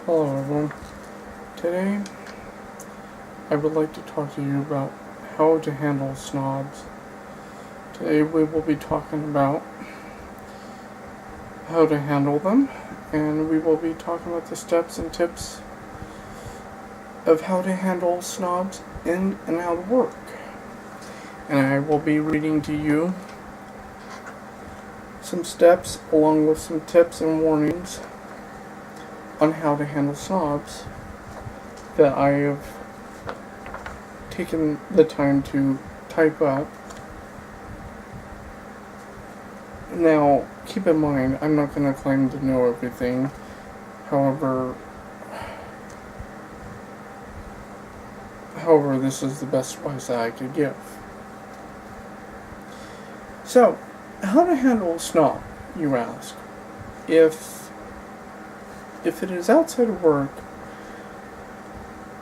Hello everyone. Today I would like to talk to you about how to handle snobs. Today we will be talking about how to handle them, and we will be talking about the steps and tips of how to handle snobs in and out of work. And I will be reading to you some steps along with some tips and warnings on how to handle snobs that I have taken the time to type up. Now, keep in mind, I'm not going to claim to know everything. However, this is the best advice that I could give. So, how to handle a snob, you ask? If it is outside of work,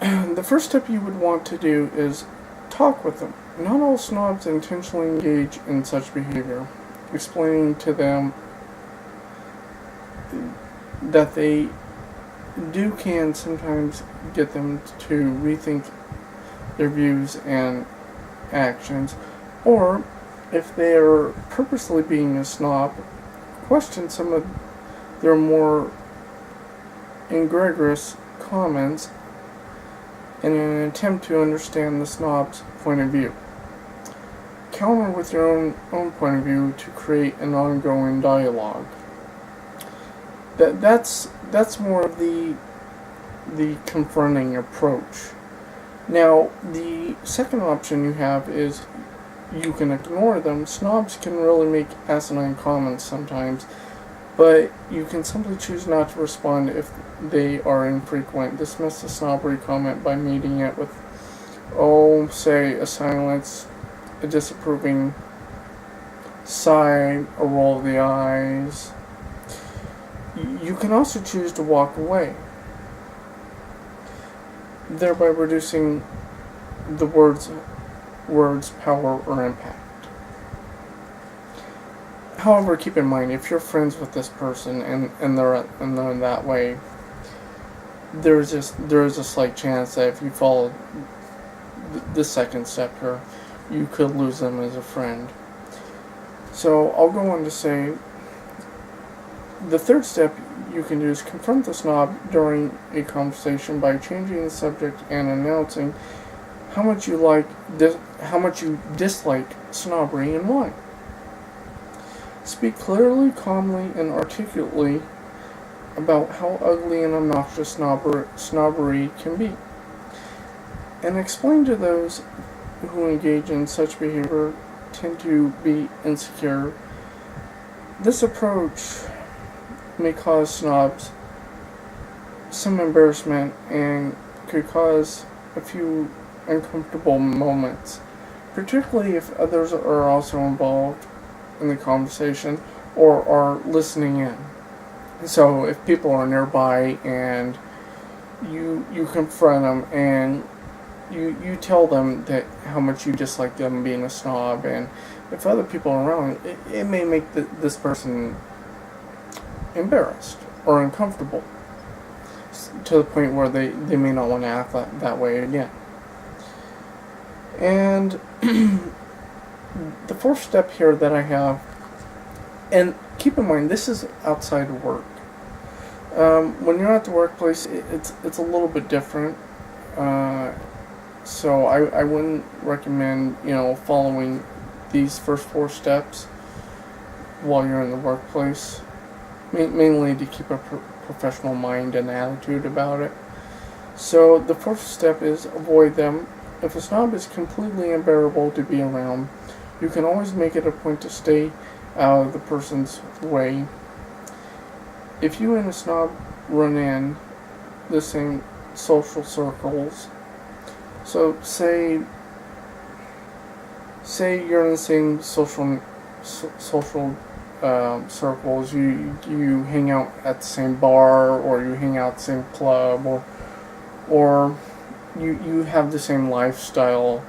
the first step you would want to do is talk with them. Not all snobs intentionally engage in such behavior. Explaining to them that they can sometimes get them to rethink their views and actions, or if they are purposely being a snob, question some of their more egregious comments in an attempt to understand the snob's point of view. Counter with your own point of view to create an ongoing dialogue. That's more of the confronting approach. Now, the second option you have is you can ignore them. Snobs can really make asinine comments sometimes, but you can simply choose not to respond if they are infrequent. Dismiss the snobbery comment by meeting it with, say, a silence, a disapproving sigh, a roll of the eyes. You can also choose to walk away, thereby reducing the words' power or impact. However, keep in mind, if you're friends with this person and they're that way, there is a slight chance that if you follow the second step here, you could lose them as a friend. So I'll go on to say the third step you can do is confront the snob during a conversation by changing the subject and announcing how much you dislike snobbery and why. Speak clearly, calmly, and articulately about how ugly and obnoxious snobbery can be, and explain to those who engage in such behavior tend to be insecure. This approach may cause snobs some embarrassment and could cause a few uncomfortable moments, particularly if others are also involved in the conversation or are listening in. So if people are nearby and you confront them and you tell them that how much you dislike them being a snob, and if other people are around, it may make this person embarrassed or uncomfortable to the point where they may not want to act that way again. And the fourth step here that I have, and keep in mind this is outside of work. When you're at the workplace, it's a little bit different. So I wouldn't recommend following these first four steps while you're in the workplace, mainly to keep a professional mind and attitude about it. So the fourth step is avoid them. If a snob is completely unbearable to be around, you can always make it a point to stay out of the person's way. If you and a snob run in the same social circles, so say you're in the same social circles, you hang out at the same bar, or you hang out at the same club, or you have the same lifestyle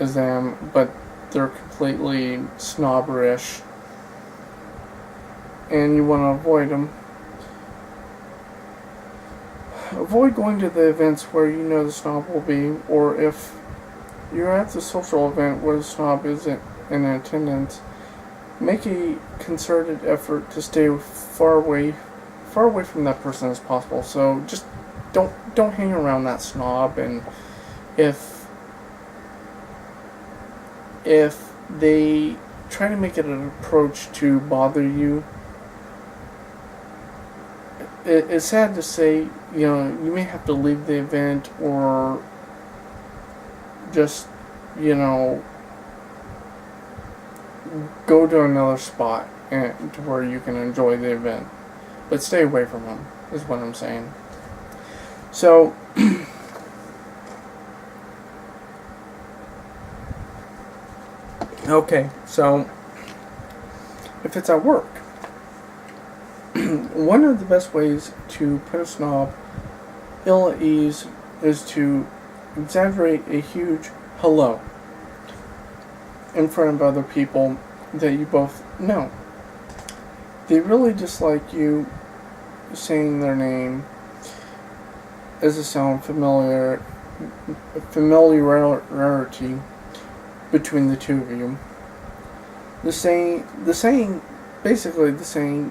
as them, but they're completely snobberish, and you want to avoid them. Avoid going to the events where you know the snob will be, or if you're at the social event where the snob isn't in attendance, make a concerted effort to stay far away from that person as possible. So just don't hang around that snob, and if they try to make it an approach to bother you, it's sad to say, you may have to leave the event, or just, go to another spot and to where you can enjoy the event. But stay away from them, is what I'm saying. So, okay, so if it's at work, one of the best ways to put a snob ill at ease is to exaggerate a huge hello in front of other people that you both know. They really dislike you saying their name as a sound familiarity between the two of you. The saying,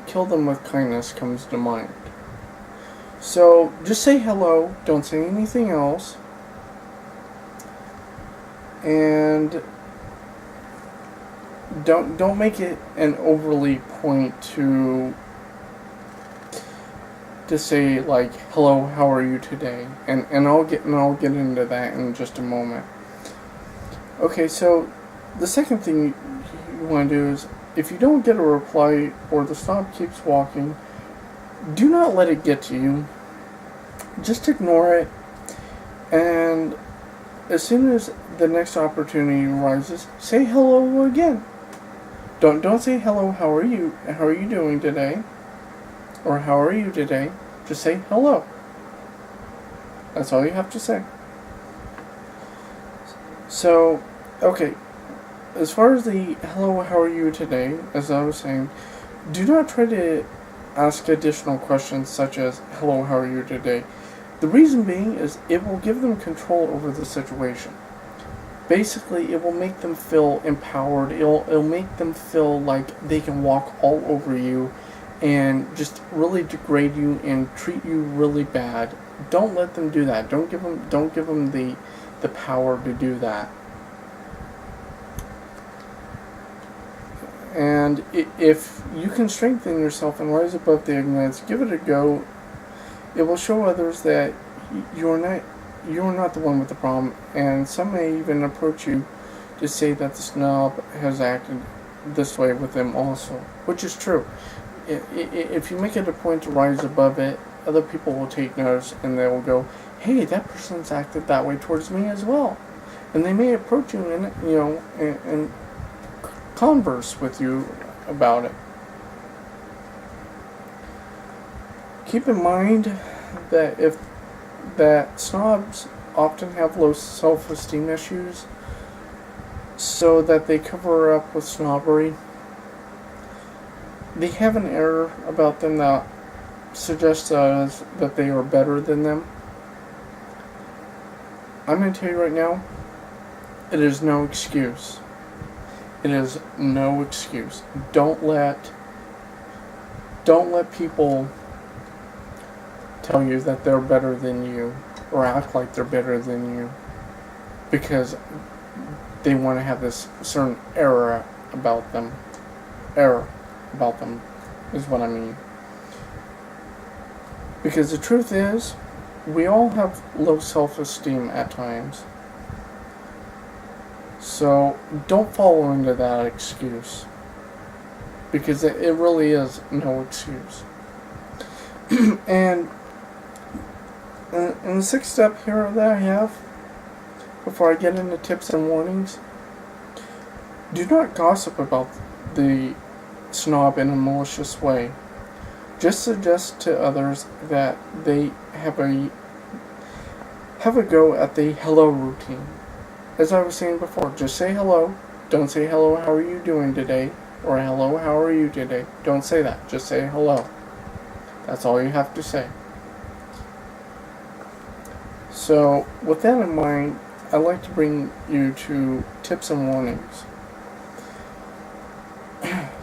kill them with kindness comes to mind. So just say hello, don't say anything else, and don't make it an overly point to say, like, hello, how are you today? And I'll get into that in just a moment. Okay, so the second thing you want to do is, if you don't get a reply or the snob keeps walking, do not let it get to you. Just ignore it, and as soon as the next opportunity arises, say hello again. Don't say hello, how are you doing today? Or how are you today? Just say hello. That's all you have to say. So, okay, as far as the hello, how are you today, as I was saying, do not try to ask additional questions such as, hello, how are you today? The reason being is it will give them control over the situation. Basically, it will make them feel empowered. It'll make them feel like they can walk all over you and just really degrade you and treat you really bad. Don't let them do that. Don't give them the power to do that. And if you can strengthen yourself and rise above the ignorance, give it a go. It will show others that you're not the one with the problem, and some may even approach you to say that the snob has acted this way with them also, which is true. If you make it a point to rise above it, other people will take notice and they will go, hey, that person's acted that way towards me as well. And they may approach you and converse with you about it. Keep in mind that snobs often have low self-esteem issues, so that they cover up with snobbery. They have an air about them that suggests that they are better than them. I'm going to tell you right now, it is no excuse. It is no excuse. Don't let people tell you that they're better than you, or act like they're better than you, because they want to have this certain error about them. Error about them is what I mean. Because the truth is, we all have low self-esteem at times. So don't fall into that excuse, because it really is no excuse. And the sixth step here that I have, before I get into tips and warnings, do not gossip about the snob in a malicious way. Just suggest to others that they have a go at the hello routine. As I was saying before, just say hello. Don't say hello, how are you doing today? Or hello, how are you today? Don't say that. Just say hello. That's all you have to say. So, with that in mind, I'd like to bring you to tips and warnings.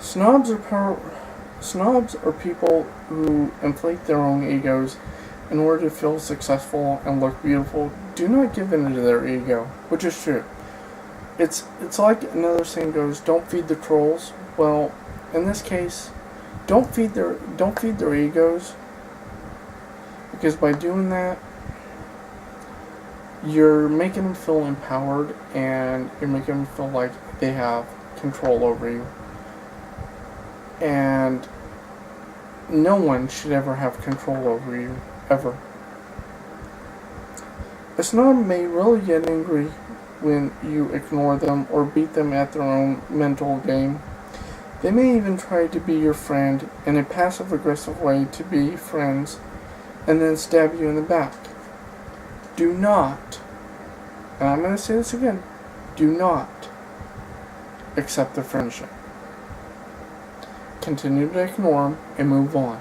Snobs are people who inflate their own egos in order to feel successful and look beautiful. Do not give in to their ego, which is true. It's like another saying goes, don't feed the trolls. Well, in this case, don't feed their egos, because by doing that, you're making them feel empowered and you're making them feel like they have control over you. And no one should ever have control over you, ever. A snob may really get angry when you ignore them or beat them at their own mental game. They may even try to be your friend in a passive-aggressive way to be friends and then stab you in the back. Do not, and I'm going to say this again, do not accept the friendship. Continue to ignore them and move on.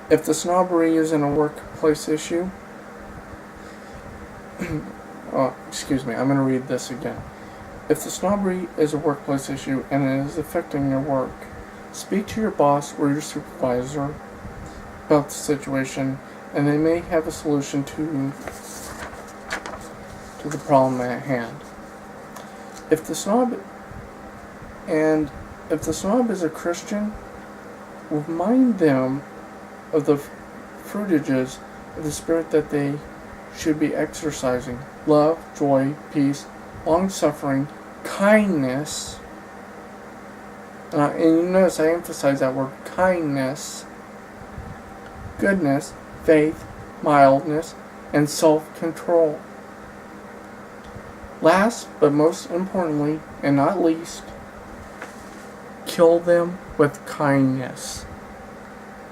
If the snobbery is in a workplace issue, excuse me, I'm going to read this again. If the snobbery is a workplace issue and it is affecting your work, speak to your boss or your supervisor about the situation, and they may have a solution to the problem at hand. If the snob is a Christian, remind them of the fruitages of the Spirit that they should be exercising: love, joy, peace, long-suffering, kindness, and you notice I emphasize that word, kindness, goodness, faith, mildness, and self-control. Last, but most importantly, and not least, kill them with kindness.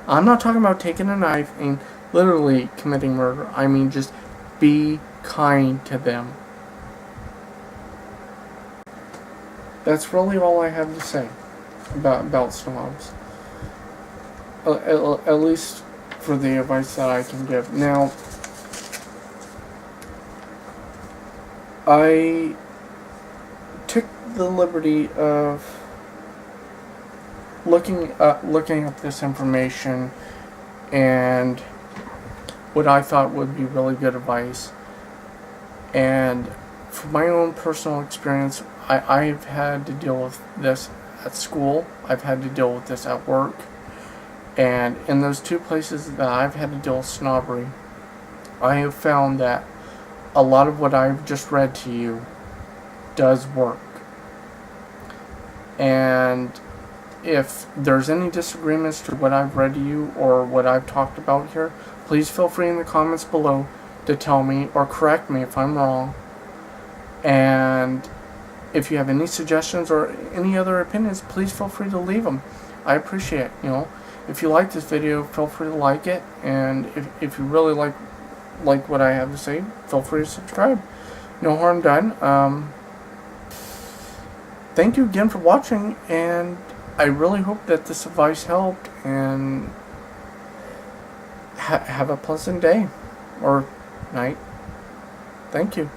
I'm not talking about taking a knife and literally committing murder. I mean just be kind to them. That's really all I have to say about snobs. At least for the advice that I can give. Now, I took the liberty of looking up this information and what I thought would be really good advice. And from my own personal experience, I've had to deal with this at school. I've had to deal with this at work. And in those two places that I've had to deal with snobbery, I have found that a lot of what I've just read to you does work. And if there's any disagreements to what I've read to you or what I've talked about here, please feel free in the comments below to tell me or correct me if I'm wrong. And if you have any suggestions or any other opinions, please feel free to leave them. I appreciate it. If you like this video, feel free to like it, and if you really like what I have to say, feel free to subscribe. No harm done. Thank you again for watching, and I really hope that this advice helped, and have a pleasant day or night. Thank you.